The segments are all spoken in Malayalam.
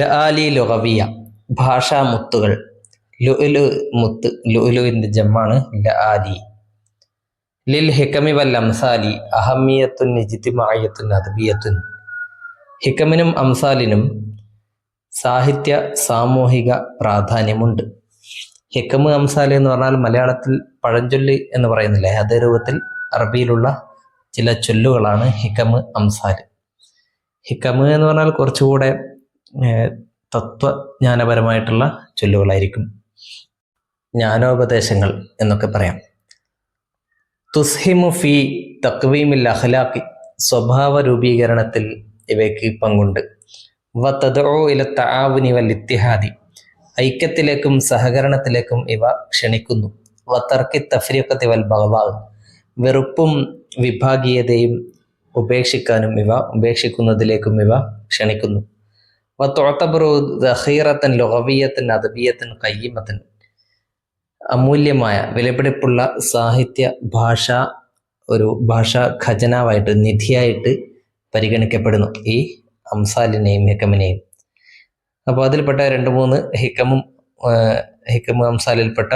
ലആലി ലുഗവിയ ഭാഷാമുത്തുകൾ. ലുഅ്ലു മുത്ത്, ലുഅ്ലുവിന്റെ ജമ്മാണ് ലആലി. ലിൽ ഹികമി വൽ അംസാലി അഹമ്മിയത്തുൻ ഇജ്തിമാഇയ്യത്തുൻ അദ്ബിയത്തുൻ. ഹിക്കമിനും അംസാലിനും സാഹിത്യ സാമൂഹിക പ്രാധാന്യമുണ്ട്. ഹിക്കമ് അംസാല് എന്ന് പറഞ്ഞാൽ മലയാളത്തിൽ പഴഞ്ചൊല്ല് എന്ന് പറയുന്നില്ലേ, അതേ രൂപത്തിൽ അറബിയിലുള്ള ചില ചൊല്ലുകളാണ് ഹിക്കമ് അംസാല്. ഹിക്കമ് എന്ന് പറഞ്ഞാൽ കുറച്ചുകൂടെ തത്വജ്ഞാനപരമായിട്ടുള്ള ചൊല്ലുകളായിരിക്കും, ജ്ഞാനോപദേശങ്ങൾ എന്നൊക്കെ പറയാം. തുസ്ഹിമു ഫി തക്വീമിൽ അഖ്ലാഖി, സ്വഭാവ രൂപീകരണത്തിൽ ഇവയ്ക്ക് പങ്കുണ്ട്. വ തദ്ഉ ഇല തആവുനി വൽ ഇത്തിഹാദി, ഐക്യത്തിലേക്കും സഹകരണത്തിലേക്കും ഇവ ക്ഷണിക്കുന്നു. വ തർക്കി തഫ്രീഖത്തി വൽ ബഗ്ദാ, വെറുപ്പും വിഭാഗീയതയും ഉപേക്ഷിക്കുന്നതിലേക്കും ഇവ ക്ഷണിക്കുന്നു. വ തുഅതബറു ദഖീറത്തൻ ലുഗവിയ്യത്തൻ അദബിയ്യത്തൻ ഖയ്യിമത്തൻ, അമൂല്യമായ വിലപിടിപ്പുള്ള സാഹിത്യ ഒരു ഭാഷാ ഖജനാവായിട്ട്, നിധിയായിട്ട് പരിഗണിക്കപ്പെടുന്നു ഈ അംസാലിനെയും ഹിക്കമിനെയും. അപ്പോൾ അതിൽപ്പെട്ട 2-3 ഹിക്കമ് അംസാലിൽപ്പെട്ട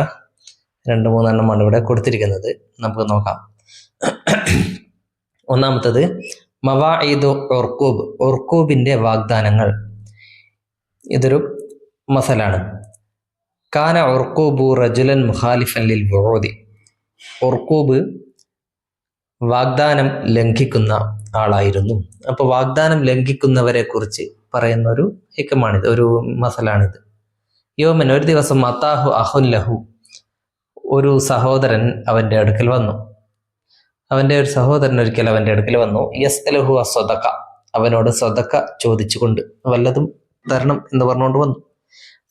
2-3 എണ്ണമാണ് ഇവിടെ കൊടുത്തിരിക്കുന്നത്. നമുക്ക് നോക്കാം. ഒന്നാമത്തത് മവാഇദു ഉർകൂബ്, ഉർകൂബിന്റെ വാഗ്ദാനങ്ങൾ. ഇതൊരു മസലാണ്. കാന ഉർകൂബു റജുലൻ മുഖാലിഫൻ ലിൽ വഊദി, ഉർകൂബ് വാഗ്ദാനം ലംഘിക്കുന്ന ആളായിരുന്നു. അപ്പോൾ വാഗ്ദാനം ലംഘിക്കുന്നവരെ കുറിച്ച് പറയുന്ന ഒരു ഹിക്കമാണിത്, ഒരു മസലാണിത്. യോമൻ, ഒരു ദിവസം അത്താഹു അഹുൻ ലഹു, ഒരു സഹോദരൻ അവൻ്റെ അടുക്കൽ വന്നു. ഒരു സഹോദരൻ ഒരിക്കൽ അവൻ്റെ അടുക്കൽ വന്നു. യസ്അലുഹു അസ്സദഖ, അവനോട് സ്വതക്ക ചോദിച്ചുകൊണ്ട്, വല്ലതും തരണം എന്ന് പറഞ്ഞുകൊണ്ട് വന്നു.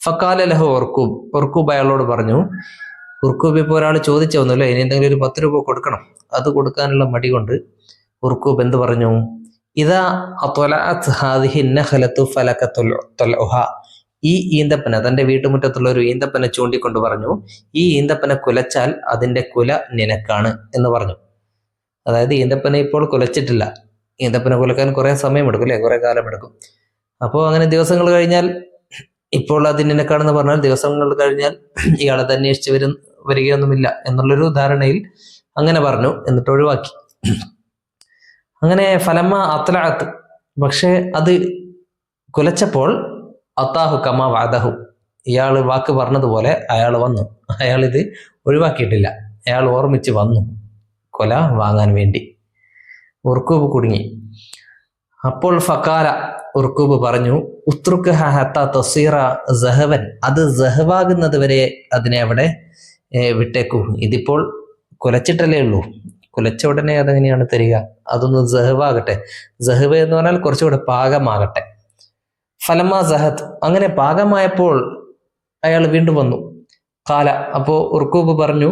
ഫഖാല ലഹു ഉർകൂബ്, ഉർകൂബ് അയാളോട് പറഞ്ഞു. ഉർകൂബ് ഇപ്പോൾ ഒരാൾ ചോദിച്ചു വന്നല്ലോ, ഇനി എന്തെങ്കിലും ഒരു 10 രൂപ കൊടുക്കണം. അത് കൊടുക്കാനുള്ള മടി കൊണ്ട് ഉർകൂബ് എന്ത് പറഞ്ഞു? ഇദാ അത്വലഅത് ഹാദിഹി നഖലതു ഫലകതുൽ തൽഉഹ, ഈ ഈന്തപ്പന, തൻ്റെ വീട്ടുമുറ്റത്തുള്ള ഒരു ഈന്തപ്പന ചൂണ്ടിക്കൊണ്ട് പറഞ്ഞു, ഈ ഈന്തപ്പന കുലച്ചാൽ അതിൻ്റെ കുല നിനക്കാണ് എന്ന് പറഞ്ഞു. അതായത് ഈന്തപ്പന ഇപ്പോൾ കുലച്ചിട്ടില്ല, ഈന്തപ്പന കുലക്കാൻ കുറേ സമയമെടുക്കും അല്ലേ, കുറേ കാലമെടുക്കും. അപ്പോൾ അങ്ങനെ ദിവസങ്ങൾ കഴിഞ്ഞാൽ, ഇപ്പോൾ അത് നിനക്കാണെന്ന് പറഞ്ഞാൽ ദിവസങ്ങൾ കഴിഞ്ഞാൽ ഇയാളത് അന്വേഷിച്ച് വരികയൊന്നുമില്ല എന്നുള്ളൊരു ധാരണയിൽ അങ്ങനെ പറഞ്ഞു, എന്നിട്ട് ഒഴിവാക്കി. അങ്ങനെ ഫലമ്മ അത്ലഅത്ത്, പക്ഷെ അത് കുലച്ചപ്പോൾ അത്താഹു കമാ വഅദഹു, ഇയാൾ വാക്ക് പറഞ്ഞതുപോലെ അയാൾ വന്നു. അയാളിത് ഒഴിവാക്കിയിട്ടില്ല, അയാൾ ഓർമ്മിച്ച് വന്നു കൊല വാങ്ങാൻ വേണ്ടി. ഉർകൂബ് കുടുങ്ങി. അപ്പോൾ ഫഖാല, ഉർകൂബ് പറഞ്ഞു, ഉത്രുക്ഹ ഹത്താ തസീറ സഹവൻ, അത് സഹവാകുന്നത് വരെ അതിനെ അവിടെ വിട്ടേക്കൂ. ഇതിപ്പോൾ കുലച്ചിട്ടല്ലേ ഉള്ളൂ, കുലച്ച ഉടനെ അതെങ്ങനെയാണ് തരിക? അതൊന്ന് സഹവാകട്ടെ. സഹവ് എന്ന് പറഞ്ഞാൽ കുറച്ചുകൂടെ പാകമാകട്ടെ. ഫലമ സഹത്ത്, അങ്ങനെ പാകമായപ്പോൾ അയാൾ വീണ്ടും വന്നു. കാല, അപ്പോൾ ഉർകൂബ് പറഞ്ഞു,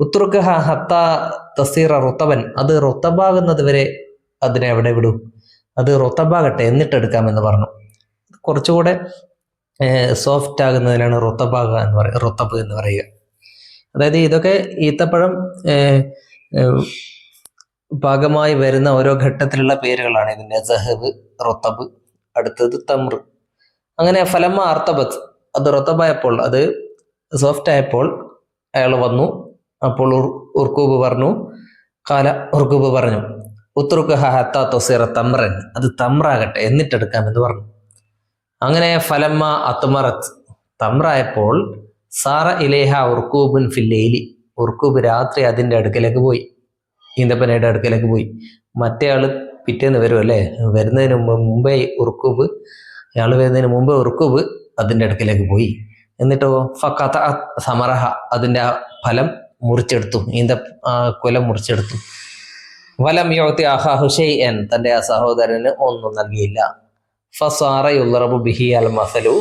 ഉത്രുക്ഹ ഹത്താ തസീറ റുത്തബൻ, അത് റുത്തബാകുന്നത് വരെ അതിനെ അവിടെ വിടൂ, അത് റുത്തബാകട്ടെ എന്നിട്ടെടുക്കാമെന്ന് പറഞ്ഞു. കുറച്ചുകൂടെ സോഫ്റ്റ് ആകുന്നതിനാണ് റുത്തബ് എന്ന് പറയുക. അതായത് ഇതൊക്കെ ഈത്തപ്പഴം പാകമായി വരുന്ന ഓരോ ഘട്ടത്തിലുള്ള പേരുകളാണ് ഇതിൻ്റെ. സഹബ്, റുത്തബ്, അടുത്തത് തമ്ര. അങ്ങനെ ഫലമ അർത്തബത്ത്, അത് റുത്തബായപ്പോൾ, അത് സോഫ്റ്റ് ആയപ്പോൾ അയാൾ വന്നു. അപ്പോൾ ഉർകൂബ് പറഞ്ഞു, കാല, ഉർകൂബ് പറഞ്ഞു, ഉത്രുക്ഹ ഹത്താ തസീറ തമ്രൻ, അത് തമ്രാകട്ടെ എന്നിട്ടെടുക്കാമെന്ന് പറഞ്ഞു. അങ്ങനെ ഫലമ്മ അത്മറത്ത്, തമ്രായപ്പോൾ സാറ ഇലേഹ ഉർകൂബുൻ ഫില്ലൈലി, ഉർകൂബ് രാത്രി അതിൻ്റെ അടുക്കലേക്ക് പോയി, ഈന്തപ്പനയുടെ അടുക്കലേക്ക് പോയി. മറ്റേ ആള് പിറ്റേന്ന് വരും അല്ലേ, വരുന്നതിന് മുമ്പേ ഉർകൂബ്, അയാൾ വരുന്നതിന് മുമ്പേ ഉർകൂബ് അതിൻ്റെ അടുക്കലേക്ക് പോയി. എന്നിട്ടോ ഫഖത സമറഹ, അതിൻ്റെ ആ ഫലം മുറിച്ചെടുത്തു, കുല മുറിച്ചെടുത്തു. വലം യുഅതി അഖാഹു ശൈഅൻ, തൻ്റെ ആ സഹോദരന് ഒന്നും നൽകിയില്ല. ഫസാറ യുളറബു ബിഹി അൽ മസലു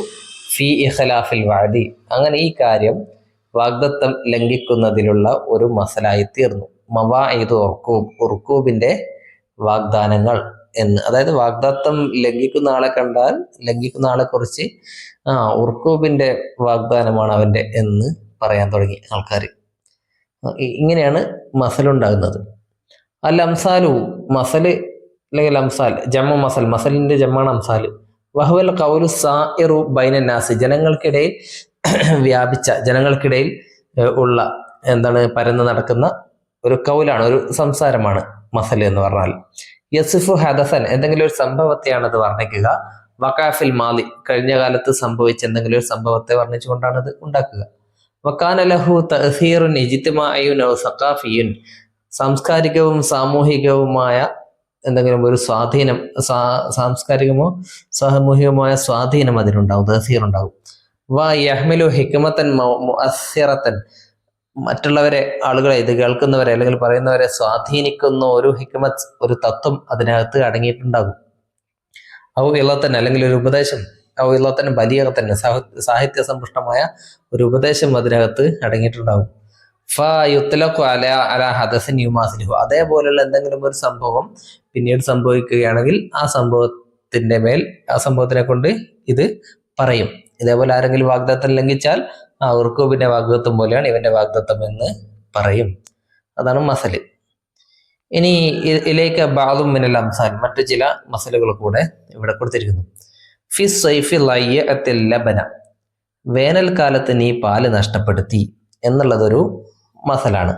ഫി ഇഖ്ലാഫിൽ വഅദി, അങ്ങനെ ഈ കാര്യം വാഗ്ദത്തം ലംഘിക്കുന്നതിലുള്ള ഒരു മസലായി തീർന്നു. മവാഇദു ഉർകൂബ്, ഉർകൂബിന്റെ വാഗ്ദാനങ്ങൾ എന്ന്. അതായത് വാഗ്ദത്തം ലംഘിക്കുന്ന ആളെ കണ്ടാൽ, ലംഘിക്കുന്ന ആളെ കുറിച്ച് ഉർകൂബിന്റെ വാഗ്ദാനമാണ് അവന്റെ എന്ന് പറയാൻ തുടങ്ങി ആൾക്കാർ. ഇങ്ങനെയാണ് മസലുണ്ടാകുന്നത്. അൽ അംസാലു, മസല് അല്ലെങ്കിൽ അംസാൽ, ജമ്മ മസൽ, മസലിന്റെ ജമ്മാണ് അംസാൽ. വഹുവൽ ഖൗലു സായിറു ബൈനൻ നാസ്, ജനങ്ങൾക്കിടയിൽ വ്യാപിച്ച, ജനങ്ങൾക്കിടയിൽ ഉള്ള എന്താണ് പരന്ന് നടക്കുന്ന ഒരു കൗലാണ്, ഒരു സംസാരമാണ് മസൽ എന്ന് പറഞ്ഞാൽ. യസിഫു ഹദസൻ, എന്തെങ്കിലും ഒരു സംഭവത്തെയാണ് അത് വർണ്ണിക്കുക. വഖാഫിൽ മാലി, കഴിഞ്ഞ കാലത്ത് സംഭവിച്ച എന്തെങ്കിലും ഒരു സംഭവത്തെ വർണ്ണിച്ചുകൊണ്ടാണ് അത് ഉണ്ടാക്കുക. വക്കാന ലഹു തഅ്സീറുൻ ഇജ്തിമാഇയുൻ ഔ സഖാഫിയുൻ, സാംസ്കാരികവും സാമൂഹികവുമായ എന്തെങ്കിലും ഒരു സ്വാധീനം, സാംസ്കാരികമോ സാമൂഹികമായ സ്വാധീനം അതിനുണ്ടാവും, തഅ്സീർ ഉണ്ടാവും. വ യഹ്മിലു ഹിക്മത്തൻ മുഅസ്സിറത്തൻ, മറ്റുള്ളവരെ, ആളുകളെ, ഇത് കേൾക്കുന്നവരെ അല്ലെങ്കിൽ പറയുന്നവരെ സ്വാധീനിക്കുന്ന ഒരു ഹിക്മത്ത്, ഒരു തത്വം അതിനകത്ത് അടങ്ങിയിട്ടുണ്ടാകും. ഔ ഇളത്തൻ, അല്ലെങ്കിൽ ഒരു ഉപദേശം, ഔ ഇളത്തൻ ബലിയകത്തൻ, സാഹിത്യ സമ്പുഷ്ടമായ ഒരു ഉപദേശം അതിനകത്ത് അടങ്ങിയിട്ടുണ്ടാകും. ഫ യുത്ലഖു അല ഹദസിൻ യുമാസിലുഹു, അതേപോലെയുള്ള എന്തെങ്കിലും ഒരു സംഭവം പിന്നീട് സംഭവിക്കുകയാണെങ്കിൽ ആ സംഭവത്തിന്റെ മേൽ, ആ സംഭവത്തിനെ കൊണ്ട് ഇത് പറയും. ഇതേപോലെ ആരെങ്കിലും വാഗ്ദത്തം ലംഘിച്ചാൽ അവർക്ക് പിന്നെ വാഗ്ദത്തം പോലെയാണ് ഇവന്റെ വാഗ്ദത്തം എന്ന് പറയും. അതാണ് മസല്. ഇനി ഇലേക്ക് ബാദും മിനൽ അംസാൽ, മറ്റു ചില മസലുകൾ കൂടെ ഇവിടെ കൊടുത്തിരിക്കുന്നു. ഫി സൈഫി ലയ്യഅത്തിൽ ലബന, വേനൽക്കാലത്ത് നീ പാല് നഷ്ടപ്പെടുത്തി എന്നുള്ളതൊരു മസലാണ്.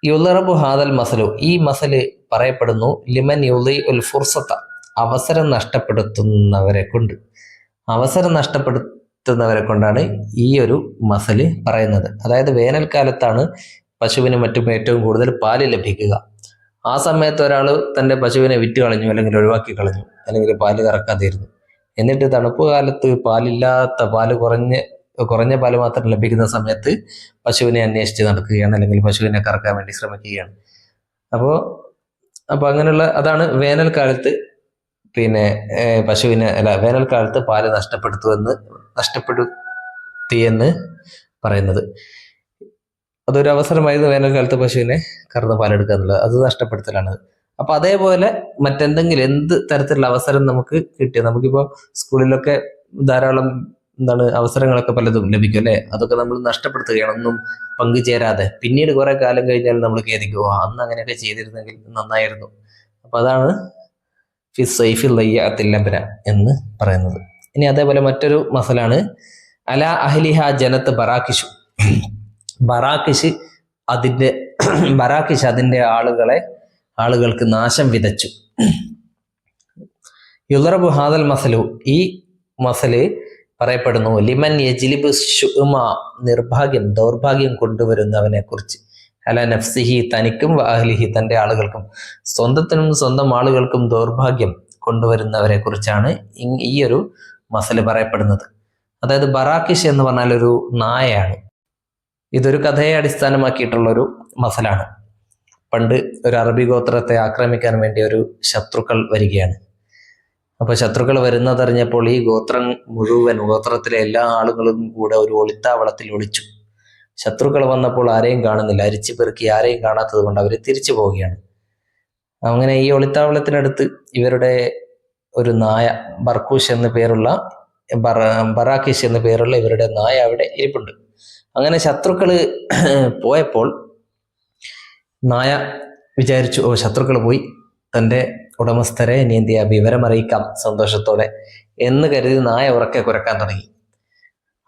യുളറബു ഹാദൽ മസലു, ഈ മസല് പറയപ്പെടുന്നു ലിമൻ യുളി ഉൽ ഫുർസത്ത, അവസരം നഷ്ടപ്പെടുത്തുന്നവരെ കൊണ്ട്, അവസരം നഷ്ടപ്പെടുത്തുന്നവരെ കൊണ്ടാണ് ഈ ഒരു മസല് പറയുന്നത്. അതായത് വേനൽക്കാലത്താണ് പശുവിന് മറ്റും ഏറ്റവും കൂടുതൽ പാല് ലഭിക്കുക. ആ സമയത്ത് ഒരാൾ തൻ്റെ പശുവിനെ വിറ്റ് കളഞ്ഞു, അല്ലെങ്കിൽ ഒഴിവാക്കി കളഞ്ഞു, അല്ലെങ്കിൽ പാല് കറക്കാതിരുന്നു. എന്നിട്ട് തണുപ്പ് കാലത്ത് പാലില്ലാത്ത, പാല് കുറഞ്ഞ പാല് മാത്രം ലഭിക്കുന്ന സമയത്ത് പശുവിനെ അന്വേഷിച്ച് നടക്കുകയാണ്, അല്ലെങ്കിൽ പശുവിനെ കറക്കാൻ വേണ്ടി ശ്രമിക്കുകയാണ്. അപ്പോൾ അങ്ങനെയുള്ള, അതാണ് വേനൽക്കാലത്ത് പിന്നെ പശുവിനെ, വേനൽക്കാലത്ത് പാല് നഷ്ടപ്പെടുത്തിയെന്ന് പറയുന്നത്. അതൊരു അവസരമായിരുന്നു വേനൽക്കാലത്ത് പശുവിനെ കറന്ന് പാലെടുക്കുക എന്നുള്ളത്, അത് നഷ്ടപ്പെടുത്തലാണ്. അപ്പൊ അതേപോലെ മറ്റെന്തെങ്കിലും, എന്ത് തരത്തിലുള്ള അവസരം നമുക്ക് കിട്ടിയ, നമുക്കിപ്പോൾ സ്കൂളിലൊക്കെ ധാരാളം അവസരങ്ങളൊക്കെ പലതും ലഭിക്കും അല്ലെ, അതൊക്കെ നമ്മൾ നഷ്ടപ്പെടുത്തുകയാണ് ഒന്നും പങ്കുചേരാതെ. പിന്നീട് കുറെ കാലം കഴിഞ്ഞാൽ നമ്മൾ ഖേദിക്കുക, അന്ന് അങ്ങനെയൊക്കെ ചെയ്തിരുന്നെങ്കിൽ നന്നായിരുന്നു. അപ്പൊ അതാണ് ഫി സൈഫി ലയ്യഅത്തിൽ ലബന എന്ന് പറയുന്നത്. ഇനി അതേപോലെ മറ്റൊരു മസലാണ് അല അഹ്ലിഹ ജനത്ത് ബറാക്കിഷു, ബറാക്കിഷ് അതിന്റെ ആളുകൾക്ക് നാശം വിതച്ചു. യുളറബു ഹാദൽ മസലു, ഈ മസല് പറയപ്പെടുന്നു ലിമൻ യജ്ലിബു ശുഅമ, നിർഭാഗ്യം, ദൗർഭാഗ്യം കൊണ്ടുവരുന്നവനെ കുറിച്ച്. അല നഫ്സിഹി, തനിക്കും അഹ്ലിഹി, തൻ്റെ ആളുകൾക്കും, സ്വന്തത്തിനും സ്വന്തം ആളുകൾക്കും ദൗർഭാഗ്യം കൊണ്ടുവരുന്നവരെ കുറിച്ചാണ് ഈ ഒരു മസല് പറയപ്പെടുന്നത്. അതായത് ബറാക്കിഷ് എന്ന് പറഞ്ഞാൽ ഒരു നായയാണ്. ഇതൊരു കഥയെ അടിസ്ഥാനമാക്കിയിട്ടുള്ളൊരു മസലാണ്. പണ്ട് ഒരു അറബി ഗോത്രത്തെ ആക്രമിക്കാൻ വേണ്ടി ഒരു ശത്രുക്കൾ വരികയാണ്. അപ്പൊ ശത്രുക്കൾ വരുന്നതറിഞ്ഞപ്പോൾ ഈ ഗോത്രം മുഴുവൻ, ഗോത്രത്തിലെ എല്ലാ ആളുകളും കൂടെ ഒരു ഒളിത്താവളത്തിൽ ഒളിച്ചു. ശത്രുക്കൾ വന്നപ്പോൾ ആരെയും കാണുന്നില്ല, അരിച്ചു പെറുക്കി ആരെയും കാണാത്തത് കൊണ്ട് അവർ തിരിച്ചു പോവുകയാണ്. അങ്ങനെ ഈ ഒളിത്താവളത്തിനടുത്ത് ഇവരുടെ ഒരു നായ, ബർക്കൂഷ് എന്ന് പേരുള്ള, ബറാക്കിഷ് എന്ന് പേരുള്ള ഇവരുടെ നായ അവിടെ ഇരിപ്പുണ്ട്. അങ്ങനെ ശത്രുക്കള് പോയപ്പോൾ നായ വിചാരിച്ചു, ഓ ശത്രുക്കൾ പോയി, തൻ്റെ ഉടമസ്ഥരെ ഇനി എന്ത് ചെയ്യാം, വിവരം അറിയിക്കാം സന്തോഷത്തോടെ എന്ന് കരുതി നായ ഉറക്കെ കുരക്കാൻ തുടങ്ങി.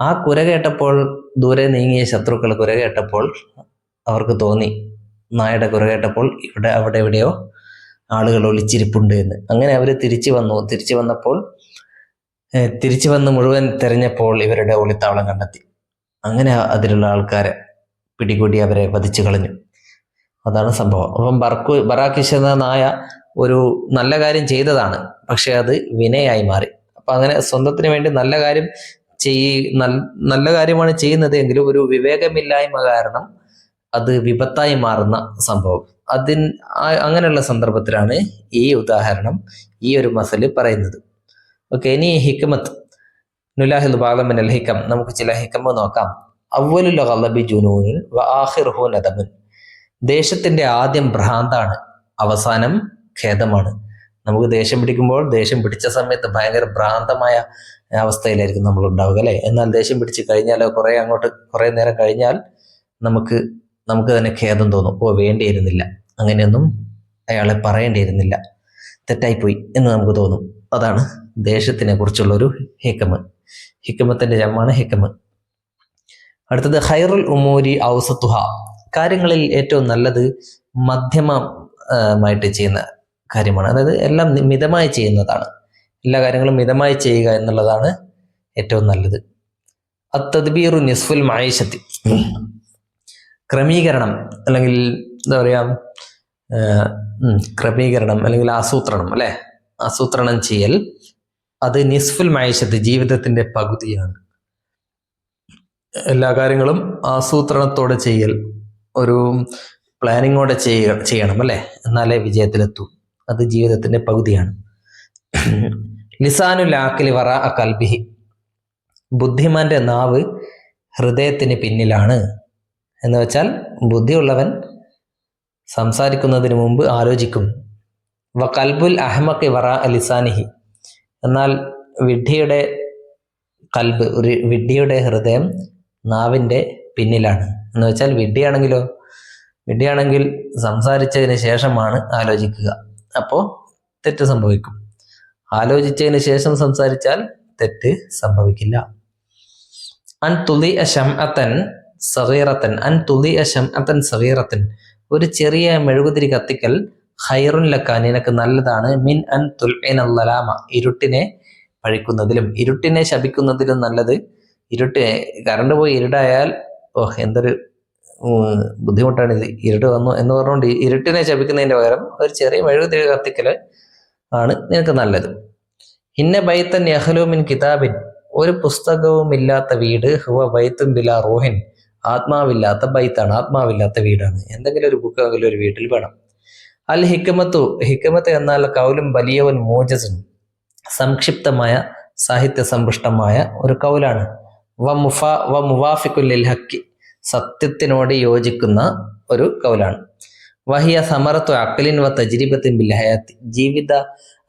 ആ കുര കേട്ടപ്പോൾ, ദൂരെ നീങ്ങിയ ശത്രുക്കൾ കുര കേട്ടപ്പോൾ അവർക്ക് തോന്നി, നായയുടെ കുര കേട്ടപ്പോൾ അവിടെ എവിടെയോ ആളുകൾ ഒളിച്ചിരിപ്പുണ്ട് എന്ന്. അങ്ങനെ അവർ തിരിച്ചു വന്ന് മുഴുവൻ തിരഞ്ഞപ്പോൾ ഇവരുടെ ഒളിത്താവളം കണ്ടെത്തി. അങ്ങനെ അതിലുള്ള ആൾക്കാരെ പിടികൂടി അവരെ വധിച്ചു കളഞ്ഞു. അതാണ് സംഭവം. അപ്പം ബറാക്കിഷ് എന്ന നായ ഒരു നല്ല കാര്യം ചെയ്തതാണ്, പക്ഷെ അത് വിനയായി മാറി. അപ്പൊ അങ്ങനെ സ്വന്തത്തിന് വേണ്ടി നല്ല കാര്യമാണ് ചെയ്യുന്നത് എങ്കിലും ഒരു വിവേകമില്ലായ്മ കാരണം അത് വിപത്തായി മാറുന്ന സംഭവം. അങ്ങനെയുള്ള സന്ദർഭത്തിലാണ് ഈ ഉദാഹരണം, ഈ ഒരു മസല് പറയുന്നത്. ഓക്കെ, ഇനി ഹിക്മത്ത്, നുലാഹിൽ ബാദം മിനൽ ഹിക്കം, നമുക്ക് ചില ഹിക്കമ നോക്കാം. അവ്വലുൽ ഗളബി ജുനൂനുൻ വആഖിറുഹു നദമുൻ, ദേഷ്യത്തിന്റെ ആദ്യം ഭ്രാന്താണ്, അവസാനം ഖേദമാണ്. നമുക്ക് ദേഷ്യം പിടിക്കുമ്പോൾ, ദേഷ്യം പിടിച്ച സമയത്ത് ഭയങ്കര ഭ്രാന്തമായ അവസ്ഥയിലായിരിക്കും നമ്മൾ ഉണ്ടാവുക അല്ലെ. എന്നാൽ ദേഷ്യം പിടിച്ച് കഴിഞ്ഞാലോ, കുറെ നേരം കഴിഞ്ഞാൽ നമുക്ക് തന്നെ ഖേദം തോന്നും, ഓ വേണ്ടിയിരുന്നില്ല, അങ്ങനെയൊന്നും അയാളെ പറയേണ്ടിയിരുന്നില്ല, തെറ്റായിപ്പോയി എന്ന് നമുക്ക് തോന്നും. അതാണ് ദേശത്തിനെ കുറിച്ചുള്ളൊരു ഹിക്കമ്. ഹിക്കമത്തിന്റെ ജമാണ് ഹിക്കമ്. അടുത്തത് ഖൈറുൽ ഉമൂരി ഔസത്തുഹ, കാര്യങ്ങളിൽ ഏറ്റവും നല്ലത് മധ്യമമായിട്ട് ചെയ്യുന്ന കാര്യമാണ്. അതായത് എല്ലാം മിതമായി ചെയ്യുന്നതാണ്. എല്ലാ കാര്യങ്ങളും മിതമായി ചെയ്യുക എന്നുള്ളതാണ് ഏറ്റവും നല്ലത്. അത്തദ്ബീറു നിസ്ഫുൽ മഈശത്തി, ക്രമീകരണം അല്ലെങ്കിൽ എന്താ പറയാ ക്രമീകരണം അല്ലെങ്കിൽ ആസൂത്രണം, അല്ലെ, ആസൂത്രണം ചെയ്യൽ അത് നിസ്ഫുൽ മഈശത്ത്, ജീവിതത്തിന്റെ പകുതിയാണ്. എല്ലാ കാര്യങ്ങളും ആസൂത്രണത്തോടെ ചെയ്യൽ, ഒരു പ്ലാനിങ്ങോടെ ചെയ്യണം, അല്ലെ, എന്നാലേ വിജയത്തിലെത്തൂ. അത് ജീവിതത്തിന്റെ പകുതിയാണ്. ലിസാനുൽ ആഖിലി വറാഅ ഖൽബിഹി, ബുദ്ധിമാന്റെ നാവ് ഹൃദയത്തിന് പിന്നിലാണ്. എന്ന് വെച്ചാൽ ബുദ്ധിയുള്ളവൻ സംസാരിക്കുന്നതിന് മുമ്പ് ആലോചിക്കും. വ ഖൽബുൽ അഹ്മഖി വറാഅ ലിസാനിഹി, എന്നാൽ വിഡ്ഢിയുടെ കൽബ്, ഒരു വിഡ്ഢിയുടെ ഹൃദയം നാവിൻ്റെ പിന്നിലാണ്. എന്ന് വെച്ചാൽ വിഡ്ഢിയാണെങ്കിൽ സംസാരിച്ചതിന് ശേഷമാണ് ആലോചിക്കുക, അപ്പോൾ തെറ്റ് സംഭവിക്കും. ആലോചിച്ചതിന് ശേഷം സംസാരിച്ചാൽ തെറ്റ് സംഭവിക്കില്ല. അൻ തുളിഅ ശംഅതൻ സഗീറത്തൻ, ഒരു ചെറിയ മെഴുകുതിരി കത്തിക്കൽ ഖൈറുൻ ലക, നിനക്ക് നല്ലതാണ്, മിൻ അൻ തുൽഇന അൽ-ളലാമ, ഇരുട്ടിനെ പഴിക്കുന്നതിലും ഇരുട്ടിനെ ശപിക്കുന്നതിലും നല്ലത്. കറണ്ട് പോയി ഇരുടായാൽ എന്തൊരു ബുദ്ധിമുട്ടാണിത്, ഇരുട്ട് വന്നു എന്ന് പറഞ്ഞുകൊണ്ട് ഇരുട്ടിനെ ശപിക്കുന്നതിന്റെ പകരം ഒരു ചെറിയ മെഴുകുതിരി കത്തിക്കൽ ആണ് നിനക്ക് നല്ലത്. ഇന്ന ബൈത്തൻ യഖ്ലു മിൻ കിതാബിൻ, ഒരു പുസ്തകവും ഇല്ലാത്ത വീട്, ഹുവ ബൈത്തുൻ ബിലാ റൂഹിൻ, ആത്മാവില്ലാത്ത ബൈത്താണ്, ആത്മാവില്ലാത്ത വീടാണ്. എന്തെങ്കിലും ഒരു ബുക്കെങ്കിലും ഒരു വീട്ടിൽ വേണം. അൽ ഹിക്കമത്ത് എന്നാൽ കൗലും ബലിയവൻ മൂജസുൻ, സംക്ഷിപ്തമായ സാഹിത്യ സമ്പുഷ്ടമായ ഒരു കൗലാണ്. വ മുവാഫിഖുൽ ലിൽ ഹക്കി, സത്യത്തിനോട് യോജിക്കുന്ന ഒരു കൗലാണ്. വഹിയ സമറത്തു അഖ്ലിൻ വ തജ്രിബത്തിൻ ബിൽ ഹയാത്തി, ജീവിത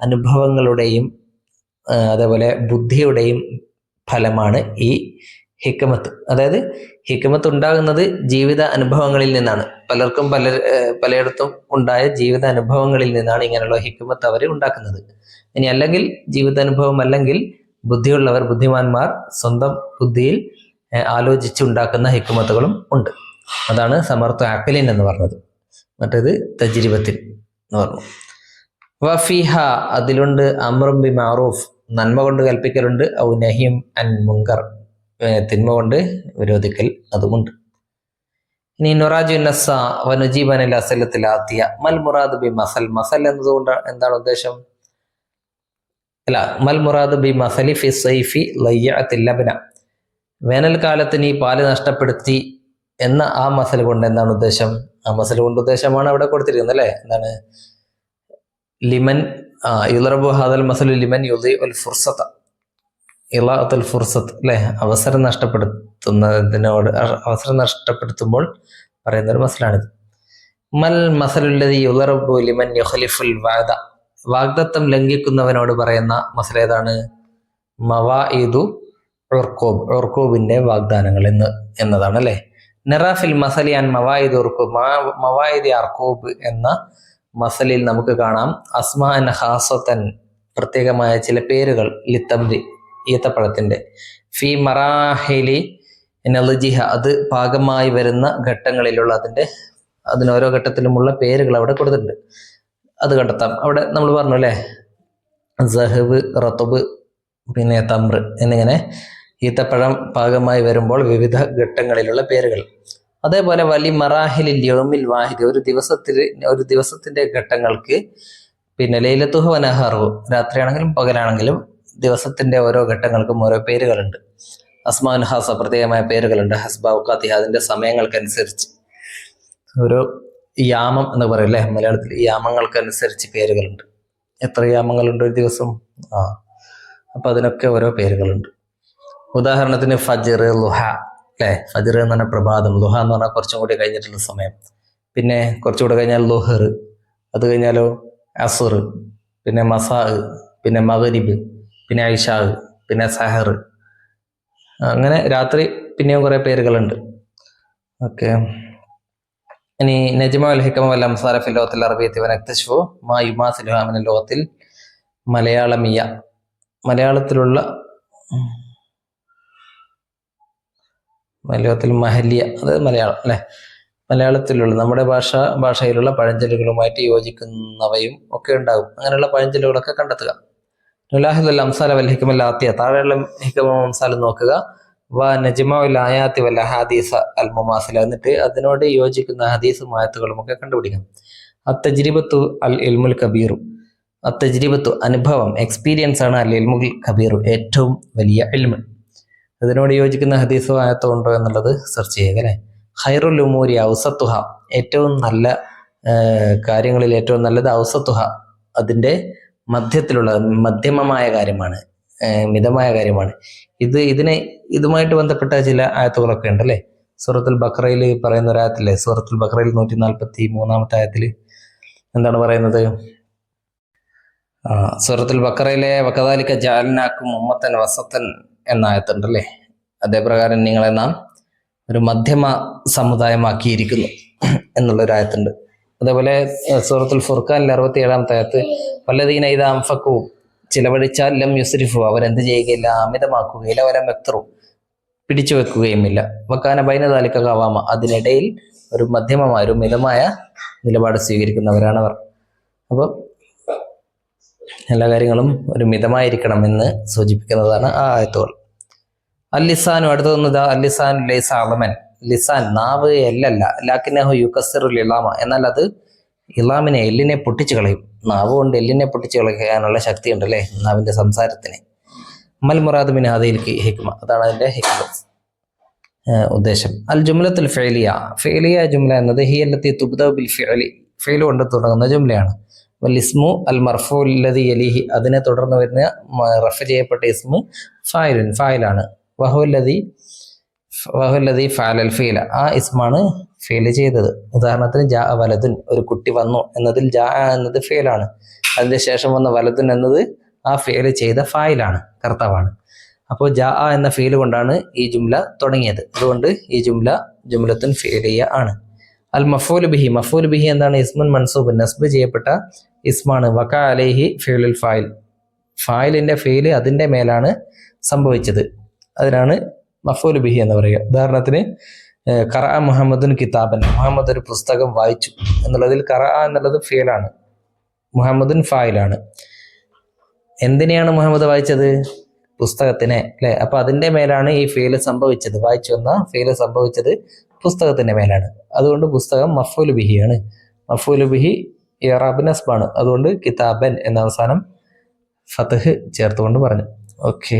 അനുഭവങ്ങളുടെയും അതേപോലെ ബുദ്ധിയുടെയും ഫലമാണ് ഈ ഹിക്കമത്ത്. അതായത് ഹിക്കമത്ത് ഉണ്ടാകുന്നത് ജീവിത അനുഭവങ്ങളിൽ നിന്നാണ്. പലയിടത്തും ഉണ്ടായ ജീവിത അനുഭവങ്ങളിൽ നിന്നാണ് ഇങ്ങനെയുള്ള ഹിക്കമത്ത് അവർ ഉണ്ടാക്കുന്നത്. ഇനി അല്ലെങ്കിൽ ജീവിതാനുഭവം അല്ലെങ്കിൽ ബുദ്ധിമാന്മാർ സ്വന്തം ബുദ്ധിയിൽ ആലോചിച്ചുണ്ടാക്കുന്ന ഹിക്കമത്തുകളും ഉണ്ട്. അതാണ് സമർത്തു അഖ്ലിൻ എന്ന് പറഞ്ഞത്. മറ്റേത് തജ്രിബത്തിൻ എന്ന് പറഞ്ഞു. വഫിഹ, അതിലുണ്ട് അമ്റും ബി മഅറൂഫ്, നന്മ കൊണ്ട് കൽപ്പിക്കലുണ്ട്, ഔ നഹിയും അൻ മുങ്കർ, തിന്മ കൊണ്ട് വിരോധിക്കൽ അതുമുണ്ട്. ഇനി നുറാജു നസ്സ വനുജീബൻ അൽ അസലത്തിൽ ആത്തിയ മൽ മുറാദ് ബി മസൽ എന്നതുകൊണ്ട് എന്താണ് ഉദ്ദേശം? മൽ മുറാദ് ബി മസലി ഫി സൈഫി ലയ്യഅത്തിൽ ലബ്ന, വേനൽക്കാലത്ത് നീ പാല് നഷ്ടപ്പെടുത്തി എന്ന ആ മസൽ കൊണ്ട് എന്താണ് ഉദ്ദേശം? ആ മസൽ കൊണ്ട് ഉദ്ദേശമാണ് അവിടെ കൊടുത്തിരിക്കുന്നത്, അല്ലെ? എന്താണ്? ലിമൻ യുളറബു ഹാദൽ മസലു ലിമൻ യുളീഉൽ ഫുർസത, ഇളാഅത്തുൽ ഫുർസത്ത്, അല്ലെ? അവസരം നഷ്ടപ്പെടുത്തുമ്പോൾ പറയുന്ന ഒരു മസലാണിത്. മൽ മസലുല്ലദി യുളറബു ലിമൻ യുഖ്ലിഫുൽ വഅദ, വാഗ്ദത്തം ലംഘിക്കുന്നവനോട് പറയുന്ന മസല ഏതാണ്? മവാഇദു ഉർഖൂബ്, ഉർഖൂബിന്റെ വാഗ്ദാനങ്ങൾ എന്നതാണ്, അല്ലെ? നിറാഫിൽ മസലി അൻ മവാഇദ് ഉർഖൂബ്, മവാഇദ് അർഖൂബ് എന്ന മസലിൽ നമുക്ക് കാണാം അസ്മാൻ ഖാസത്തൻ, പ്രത്യേകമായ ചില പേരുകൾ, ലിത്തംരി, ഈത്തപ്പഴത്തിന്റെ, ഫി മറാഹിലി നളിജിഹ, അത് പാകമായി വരുന്ന ഘട്ടങ്ങളിലുള്ള അതിന് ഓരോ ഘട്ടത്തിലുമുള്ള പേരുകൾ അവിടെ കൊടുത്തിട്ടുണ്ട്. അത് കണ്ടെത്താം. അവിടെ നമ്മൾ പറഞ്ഞു, അല്ലെ, സഹബ്, റത്തുബ്, പിന്നെ തമ്ര എന്നിങ്ങനെ ഈത്തപ്പഴം പാകമായി വരുമ്പോൾ വിവിധ ഘട്ടങ്ങളിലുള്ള പേരുകൾ. അതേപോലെ വലി മറാഹിലിൽ യൗമിൽ വാഹിദ്, ഒരു ദിവസത്തിന്റെ ഘട്ടങ്ങൾക്ക്, പിന്നെ ലൈലത്തുഹു വനഹറുഹു, രാത്രിയാണെങ്കിലും പകലാണെങ്കിലും ദിവസത്തിന്റെ ഓരോ ഘട്ടങ്ങൾക്കും ഓരോ പേരുകളുണ്ട്. അസ്മാഉൻ ഖാസ, പ്രത്യേകമായ പേരുകളുണ്ട്. ഹസ്ബ ഔഖാത്തിഹ, അതിന്റെ സമയങ്ങൾക്കനുസരിച്ച്. ഓരോ യാമം എന്ന് പറയും, അല്ലെ, മലയാളത്തിൽ യാമങ്ങൾക്കനുസരിച്ച് പേരുകളുണ്ട്. എത്ര യാമങ്ങളുണ്ട് ഒരു ദിവസം? അപ്പൊ അതിനൊക്കെ ഓരോ പേരുകളുണ്ട്. ഉദാഹരണത്തിന് ഫജ്ർ, ലുഹ, അല്ലെ? ഫജ്ർ എന്ന് പറഞ്ഞാൽ പ്രഭാതം, ലുഹ എന്ന് പറഞ്ഞാൽ കുറച്ചും കൂടി കഴിഞ്ഞിട്ടുള്ള സമയം. പിന്നെ കുറച്ചുകൂടെ കഴിഞ്ഞാൽ ലുഹർ, അത് കഴിഞ്ഞാലോ അസുർ, പിന്നെ മസാ, പിന്നെ മഗ്രിബ്, പിന്നെ ഐഷാ, പിന്നെ സഹർ, അങ്ങനെ രാത്രി പിന്നെയും കുറെ പേരുകളുണ്ട്. ഓക്കെ. ഇനി നജ്മഉൽ ഹിക്മ വൽ അംസാല ഫിൽ ലഗത്തിൽ അറബിയ്യത്തി വനക്തശിഫു മാ യുമാസിലുഹാ മിനൽ ലഗത്തിൽ മലയാളമിയ, മലയാളത്തിൽ മഹല്യ, അത് മലയാളം അല്ലെ. മലയാളത്തിലുള്ള നമ്മുടെ ഭാഷയിലുള്ള പഴഞ്ചൊല്ലുകളുമായിട്ട് യോജിക്കുന്നവയും ഒക്കെ ഉണ്ടാകും. അങ്ങനെയുള്ള പഴഞ്ചൊല്ലുകളൊക്കെ കണ്ടെത്തുക. നുലാഹിദുൽ അംസാല വൽ ഹിക്മൽ ആത്തിയ, താഴെയുള്ള ഹിക്മ അംസാൽ നോക്കുക. വ നജ്മഉൽ ആയാത്തി വൽ അഹാദീസ അൽ മുമാസില, എന്നിട്ട് അതിനോട് യോജിക്കുന്ന ഹദീസും ആയത്തുകളും ഒക്കെ കണ്ടുപിടിക്കണം. അത്തജ്രിബത്തു അൽ ഇൽമുൽ കബീറു, അത്തജ്രിബത്തു അനുഭവം, എക്സ്പീരിയൻസ് ആണ് അൽ ഇൽമുൽ കബീറു ഏറ്റവും വലിയ ഇൽമ്. അതിനോട് യോജിക്കുന്ന ഹദീസോ ആയത്തോ ഉണ്ടോ എന്നുള്ളത് സെർച്ച് ചെയ്യുക അല്ലെ. ഖൈറുൽ ഉമൂരി ഔസത്തുഹ, ഏറ്റവും നല്ല കാര്യങ്ങളിൽ ഏറ്റവും നല്ലത് ഔസത്തുഹ, അതിൻ്റെ മധ്യത്തിലുള്ള മധ്യമമായ കാര്യമാണ്, മിതമായ കാര്യമാണ്. ഇതുമായിട്ട് ബന്ധപ്പെട്ട ചില ആയത്തുകളൊക്കെ ഉണ്ട് അല്ലെ. സൂറത്തുൽ ബഖറയിൽ പറയുന്ന ഒരായത്തില്ലേ, സൂറത്തുൽ ബഖറയിൽ 143 ആയത്തിൽ എന്താണ് പറയുന്നത്? സൂറത്തുൽ ബഖറയിലെ വകദാലിക ജഅൽനാകും ഉമ്മത്തൻ വസത്തൻ എന്ന ആയത്തുണ്ടല്ലേ. അതേപ്രകാരം നിങ്ങളെ നാം ഒരു മധ്യമ സമുദായമാക്കിയിരിക്കുന്നു എന്നുള്ളൊരു ആയത്തുണ്ട്. അതേപോലെ സൂറത്തുൽ ഫുർഖാനിലെ 67 ആയത്ത്, വല്ലദീന ഇദാ അൻഫഖു, ചിലവഴിച്ചാൽ ലം യുസ്രിഫു, അവരെന്ത് ചെയ്യുകയില്ല, അമിതമാക്കുകയില്ല, വലം യഖ്തറു, പിടിച്ചു വെക്കുകയുമില്ല, വകാന ബൈന ദാലിക ഖവാമ, അതിനിടയിൽ ഒരു മധ്യമമായ ഒരു മിതമായ നിലപാട് സ്വീകരിക്കുന്നവരാണ് അവർ. അപ്പോൾ എല്ലാ കാര്യങ്ങളും ഒരു മിതമായിരിക്കണം എന്ന് സൂചിപ്പിക്കുന്നതാണ് ആ ആയത്തുകൾ. അല്ലിസാനു, അടുത്തതൊന്നത് അല്ലിസാനു ലൈസ അളമൻ, ലിസാൻ നാവ് എല്ലല്ല, ലാക്കിന്നഹു യുകസ്സിറുൽ ഇളാമ, എന്നാൽ അത് ഇളാമിനെ എല്ലിനെ പൊട്ടിച്ചു കളയും. നാവ് കൊണ്ട് എല്ലിനെ പൊട്ടിച്ചു കളയാനുള്ള ശക്തി ഉണ്ടല്ലേ നാവിന്റെ സംസാരത്തിന്. മൽ മുറാദ് മിൻ ഹാദിഹിൽ ഹിക്മ, അതാണ് അതിന്റെ ഹിക്മ ഉദ്ദേശം. അൽ ജുംലത്തുൽ ഫിഅലിയ, ഫിഅലിയ ജുംല എന്നത് ഹിയല്ലത്തി തുബ്ദഉ ബിൽ ഫിഅലി, ഫിഅൽ കൊണ്ട് തുടങ്ങുന്ന ജുംലയാണ്. വൽ ഇസ്മു അൽ മർഫൂ അല്ലദി യലിഹി, അതിനെ തുടർന്ന് വരുന്ന റഫ ചെയ്യപ്പെട്ട ഇസ്മു ഫായിലുൻ, ഫായിലാണ്. വഹുല്ലദി ഫഅലൽ ഫീല, ആ ഇസ്മാണ് ഫീൽ ചെയ്തത്. ഉദാഹരണത്തിന് ജാ വലതുൻ, ഒരു കുട്ടി വന്നു എന്നതിൽ ജാ എന്നത് ഫീലാണ്. അതിന്റെ ശേഷം വന്ന വലതുൻ എന്നത് ആ ഫീൽ ചെയ്ത ഫായിലാണ്, കർത്താവാണ്. അപ്പോൾ ജാ എന്ന ഫീൽ കൊണ്ടാണ് ഈ ജുംല തുടങ്ങിയത്. അതുകൊണ്ട് ഈ ജുംലത്തുൻ ഫീലിയ ആണ്. അൽ മഫൂൽ ബിഹി, മഫൂൽ ബിഹി എന്താണ്? ഇസ്മുൻ മൻസൂബ്, നസ്ബ് ചെയ്യപ്പെട്ട ഇസ്മാണ്. വക അലൈഹി ഫീലുൽ ഫായിൽ, ഫായിലിന്റെ ഫീല് അതിന്റെ മേലാണ് സംഭവിച്ചത്, അതിനാണ് മഫൂൽ ബിഹി എന്ന് പറയുക. ഉദാഹരണത്തിന് ഖറഅ മുഹമ്മദുൻ കിതാബൻ, മുഹമ്മദ് ഒരു പുസ്തകം വായിച്ചു എന്നുള്ളതിൽ ഖറഅ എന്നുള്ളത് ഫീലാണ്, മുഹമ്മദുൻ ഫായിലാണ്. എന്തിനെയാണ് മുഹമ്മദ് വായിച്ചത്? പുസ്തകത്തിനെ അല്ലെ. അപ്പൊ അതിന്റെ മേലാണ് ഈ ഫീല് സംഭവിച്ചത്, വായിച്ചു എന്ന ഫീല് സംഭവിച്ചത് പുസ്തകത്തിന്റെ മേലാണ്. അതുകൊണ്ട് പുസ്തകം മഫൂൽ ബിഹിയാണ്. മഫൂൽ ബിഹി ഇറാബ് നസ്ബാണ്. അതുകൊണ്ട് കിതാബൻ എന്ന അവസാനം ഫത്ഹ് ചേർത്തുകൊണ്ട് പറഞ്ഞു. ഓക്കെ.